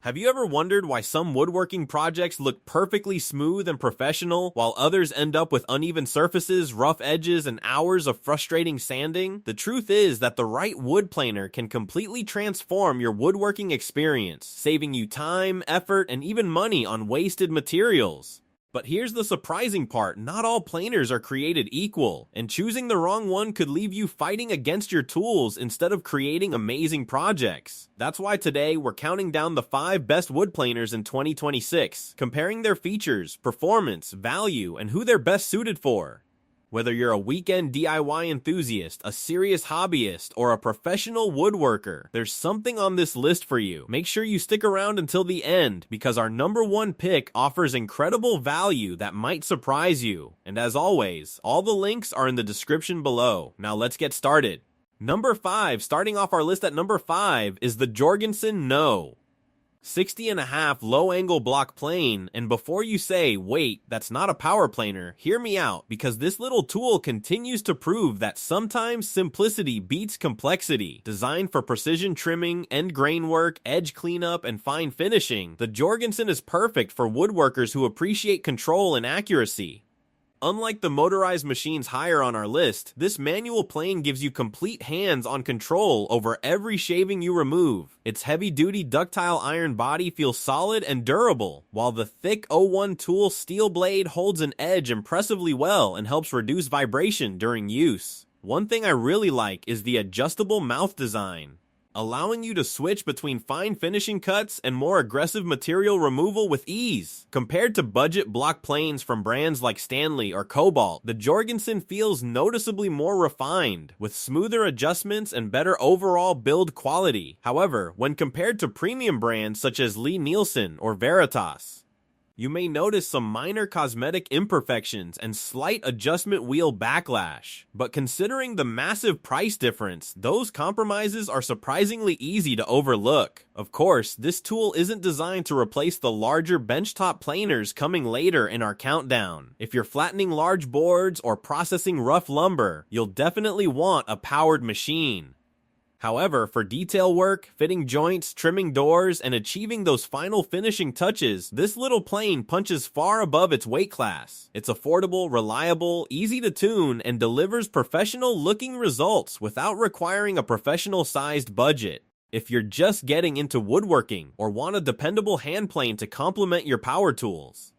Have you ever wondered why some woodworking projects look perfectly smooth and professional, while others end up with uneven surfaces, rough edges, and hours of frustrating sanding? The truth is that the right wood planer can completely transform your woodworking experience, saving you time, effort, and even money on wasted materials. But here's the surprising part, not all planers are created equal, and choosing the wrong one could leave you fighting against your tools instead of creating amazing projects. That's why today we're counting down the 5 best wood planers in 2026, comparing their features, performance, value, and who they're best suited for. Whether you're a weekend DIY enthusiast, a serious hobbyist, or a professional woodworker, there's something on this list for you. Make sure you stick around until the end, because our number 1 pick offers incredible value that might surprise you. And as always, all the links are in the description below. Now let's get started. Number 5, starting off our list at number 5, is the Jorgensen No. 60.5 low-angle block plane, and before you say, wait, that's not a power planer, hear me out, because this little tool continues to prove that sometimes simplicity beats complexity. Designed for precision trimming, end grain work, edge cleanup, and fine finishing, the Jorgensen is perfect for woodworkers who appreciate control and accuracy. Unlike the motorized machines higher on our list, this manual plane gives you complete hands-on control over every shaving you remove. Its heavy-duty ductile iron body feels solid and durable, while the thick 01 tool steel blade holds an edge impressively well and helps reduce vibration during use. One thing I really like is the adjustable mouth design, allowing you to switch between fine finishing cuts and more aggressive material removal with ease. Compared to budget block planes from brands like Stanley or Cobalt, the Jorgensen feels noticeably more refined, with smoother adjustments and better overall build quality. However, when compared to premium brands such as Lee Nielsen or Veritas, you may notice some minor cosmetic imperfections and slight adjustment wheel backlash. But considering the massive price difference, those compromises are surprisingly easy to overlook. Of course, this tool isn't designed to replace the larger benchtop planers coming later in our countdown. If you're flattening large boards or processing rough lumber, you'll definitely want a powered machine. However, for detail work, fitting joints, trimming doors, and achieving those final finishing touches, this little plane punches far above its weight class. It's affordable, reliable, easy to tune, and delivers professional-looking results without requiring a professional-sized budget. If you're just getting into woodworking or want a dependable hand plane to complement your power tools,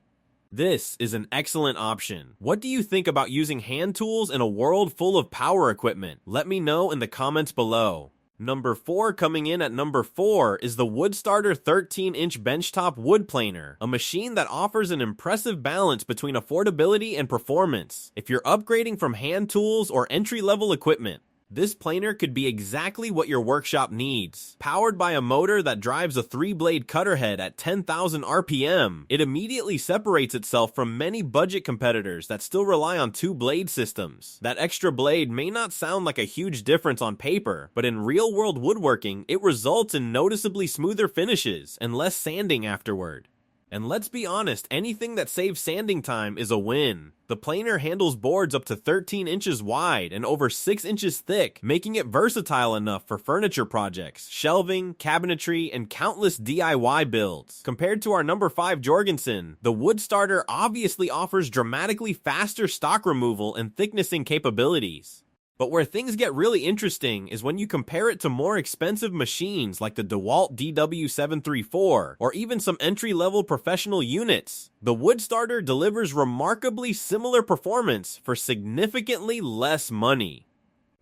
this is an excellent option. What do you think about using hand tools in a world full of power equipment? Let me know in the comments below. Number 4, coming in at number 4, is the Woodstarter 13-inch benchtop wood planer, a machine that offers an impressive balance between affordability and performance. If you're upgrading from hand tools or entry-level equipment, this planer could be exactly what your workshop needs. Powered by a motor that drives a 3-blade cutter head at 10,000 RPM, it immediately separates itself from many budget competitors that still rely on 2-blade systems. That extra blade may not sound like a huge difference on paper, but in real-world woodworking, it results in noticeably smoother finishes and less sanding afterward. And let's be honest, anything that saves sanding time is a win. The planer handles boards up to 13 inches wide and over 6 inches thick, making it versatile enough for furniture projects, shelving, cabinetry, and countless DIY builds. Compared to our number 5 Jorgensen, the Woodstarter obviously offers dramatically faster stock removal and thicknessing capabilities. But where things get really interesting is when you compare it to more expensive machines like the DeWalt DW734 or even some entry-level professional units. The Woodstarter delivers remarkably similar performance for significantly less money.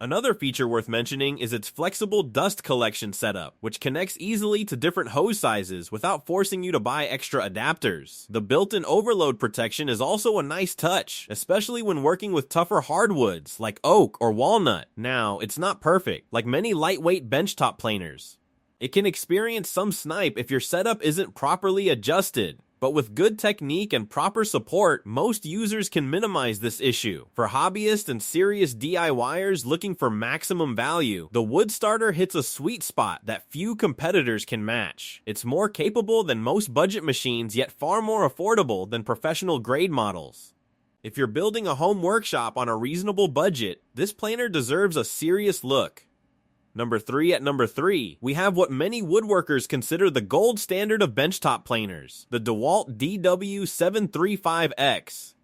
Another feature worth mentioning is its flexible dust collection setup, which connects easily to different hose sizes without forcing you to buy extra adapters. The built-in overload protection is also a nice touch, especially when working with tougher hardwoods like oak or walnut. Now, it's not perfect, like many lightweight benchtop planers. It can experience some snipe if your setup isn't properly adjusted. But with good technique and proper support, most users can minimize this issue. For hobbyists and serious DIYers looking for maximum value, the Woodstarter hits a sweet spot that few competitors can match. It's more capable than most budget machines, yet far more affordable than professional grade models. If you're building a home workshop on a reasonable budget, this planer deserves a serious look. Number 3, we have what many woodworkers consider the gold standard of benchtop planers, the DeWalt DW735X.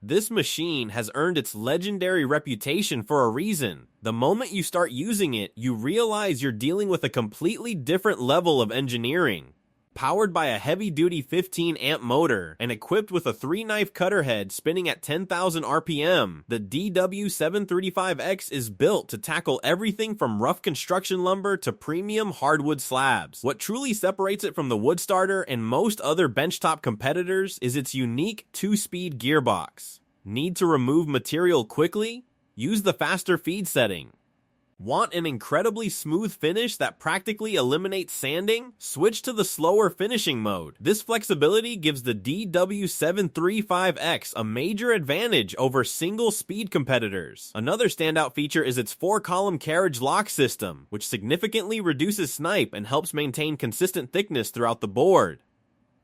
This machine has earned its legendary reputation for a reason. The moment you start using it, you realize you're dealing with a completely different level of engineering. Powered by a heavy-duty 15-amp motor and equipped with a 3-knife cutter head spinning at 10,000 RPM, the DW735X is built to tackle everything from rough construction lumber to premium hardwood slabs. What truly separates it from the Woodstarter and most other benchtop competitors is its unique 2-speed gearbox. Need to remove material quickly? Use the faster feed setting. Want an incredibly smooth finish that practically eliminates sanding? Switch to the slower finishing mode. This flexibility gives the DW735X a major advantage over single-speed competitors. Another standout feature is its 4-column carriage lock system, which significantly reduces snipe and helps maintain consistent thickness throughout the board.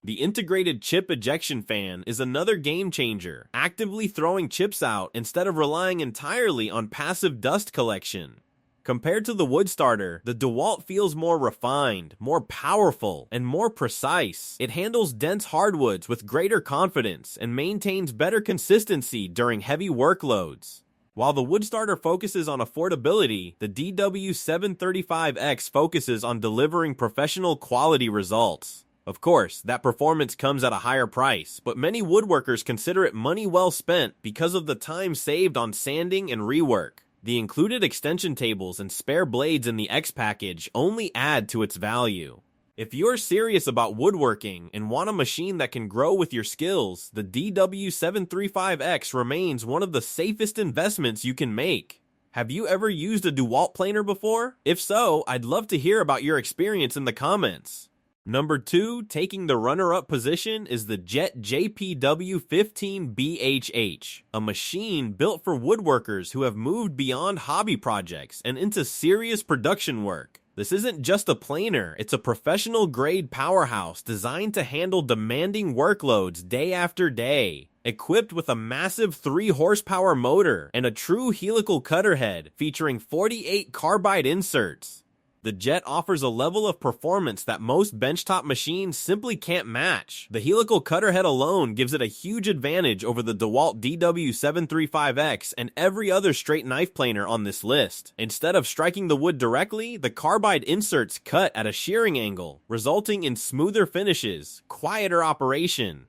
The integrated chip ejection fan is another game changer, actively throwing chips out instead of relying entirely on passive dust collection. Compared to the Woodstarter, the DeWalt feels more refined, more powerful, and more precise. It handles dense hardwoods with greater confidence and maintains better consistency during heavy workloads. While the Woodstarter focuses on affordability, the DW735X focuses on delivering professional quality results. Of course, that performance comes at a higher price, but many woodworkers consider it money well spent because of the time saved on sanding and rework. The included extension tables and spare blades in the X package only add to its value. If you're serious about woodworking and want a machine that can grow with your skills, the DW735X remains one of the safest investments you can make. Have you ever used a DeWalt planer before? If so, I'd love to hear about your experience in the comments. Number 2, taking the runner-up position, is the Jet JPW15BHH, a machine built for woodworkers who have moved beyond hobby projects and into serious production work. This isn't just a planer, it's a professional-grade powerhouse designed to handle demanding workloads day after day. Equipped with a massive 3-horsepower motor and a true helical cutter head featuring 48 carbide inserts, the Jet offers a level of performance that most benchtop machines simply can't match. The helical cutter head alone gives it a huge advantage over the DeWalt DW735X and every other straight knife planer on this list. Instead of striking the wood directly, the carbide inserts cut at a shearing angle, resulting in smoother finishes, quieter operation,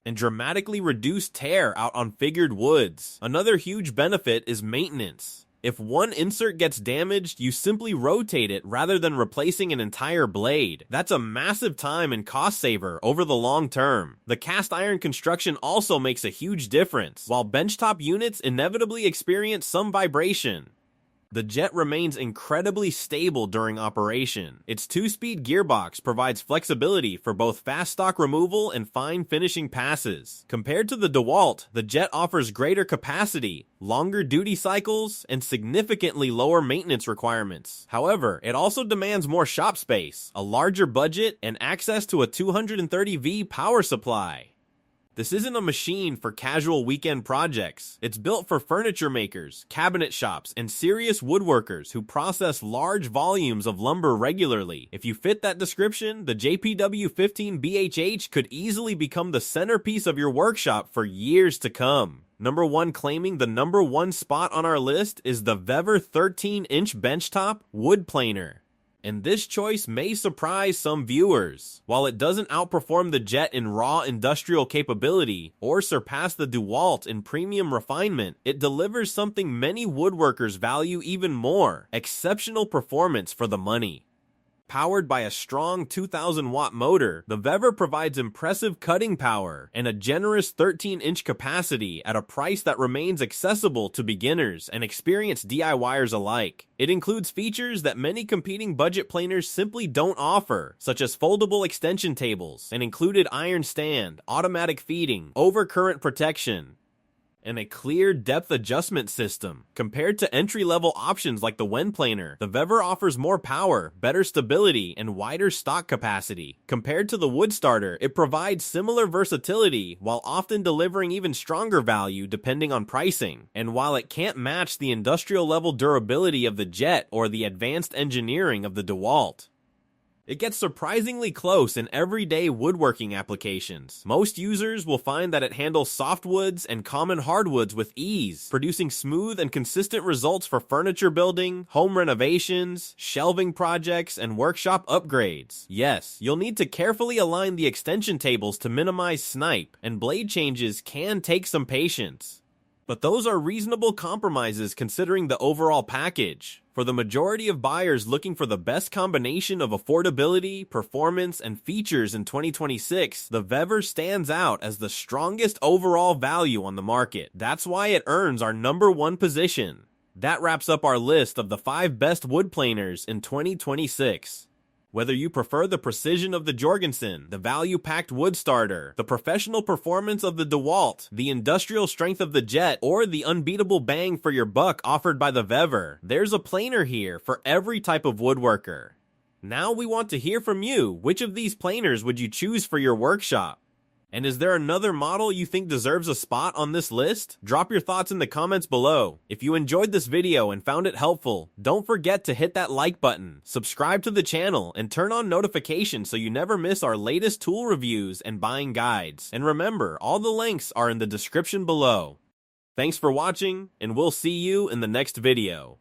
and dramatically reduced tear out on figured woods. Another huge benefit is maintenance. If one insert gets damaged, you simply rotate it rather than replacing an entire blade. That's a massive time and cost saver over the long term. The cast iron construction also makes a huge difference, while benchtop units inevitably experience some vibration. The Jet remains incredibly stable during operation. Its 2-speed gearbox provides flexibility for both fast stock removal and fine finishing passes. Compared to the DeWalt, the Jet offers greater capacity, longer duty cycles, and significantly lower maintenance requirements. However, it also demands more shop space, a larger budget, and access to a 230V power supply. This isn't a machine for casual weekend projects. It's built for furniture makers, cabinet shops, and serious woodworkers who process large volumes of lumber regularly. If you fit that description, the JPW15BHH could easily become the centerpiece of your workshop for years to come. Number 1 claiming the number 1 spot on our list is the Weber 13-inch benchtop wood planer. And this choice may surprise some viewers. While it doesn't outperform the Jet in raw industrial capability or surpass the DeWalt in premium refinement, it delivers something many woodworkers value even more: exceptional performance for the money. Powered by a strong 2,000-watt motor, the Weber provides impressive cutting power and a generous 13-inch capacity at a price that remains accessible to beginners and experienced DIYers alike. It includes features that many competing budget planers simply don't offer, such as foldable extension tables, an included iron stand, automatic feeding, overcurrent protection, and a clear depth adjustment system. Compared to entry-level options like the Wendplaner, the Vever offers more power, better stability, and wider stock capacity. Compared to the Woodstarter, it provides similar versatility while often delivering even stronger value depending on pricing. And while it can't match the industrial-level durability of the Jet or the advanced engineering of the DeWalt, it gets surprisingly close in everyday woodworking applications. Most users will find that it handles softwoods and common hardwoods with ease, producing smooth and consistent results for furniture building, home renovations, shelving projects, and workshop upgrades. Yes, you'll need to carefully align the extension tables to minimize snipe, and blade changes can take some patience. But those are reasonable compromises considering the overall package. For the majority of buyers looking for the best combination of affordability, performance, and features in 2026, the Vever stands out as the strongest overall value on the market. That's why it earns our #1 position. That wraps up our list of the 5 best wood planers in 2026. Whether you prefer the precision of the Jorgensen, the value-packed Woodstarter, the professional performance of the DeWalt, the industrial strength of the Jet, or the unbeatable bang for your buck offered by the Vever, there's a planer here for every type of woodworker. Now we want to hear from you. Which of these planers would you choose for your workshop? And is there another model you think deserves a spot on this list? Drop your thoughts in the comments below. If you enjoyed this video and found it helpful, don't forget to hit that like button, subscribe to the channel, and turn on notifications so you never miss our latest tool reviews and buying guides. And remember, all the links are in the description below. Thanks for watching, and we'll see you in the next video.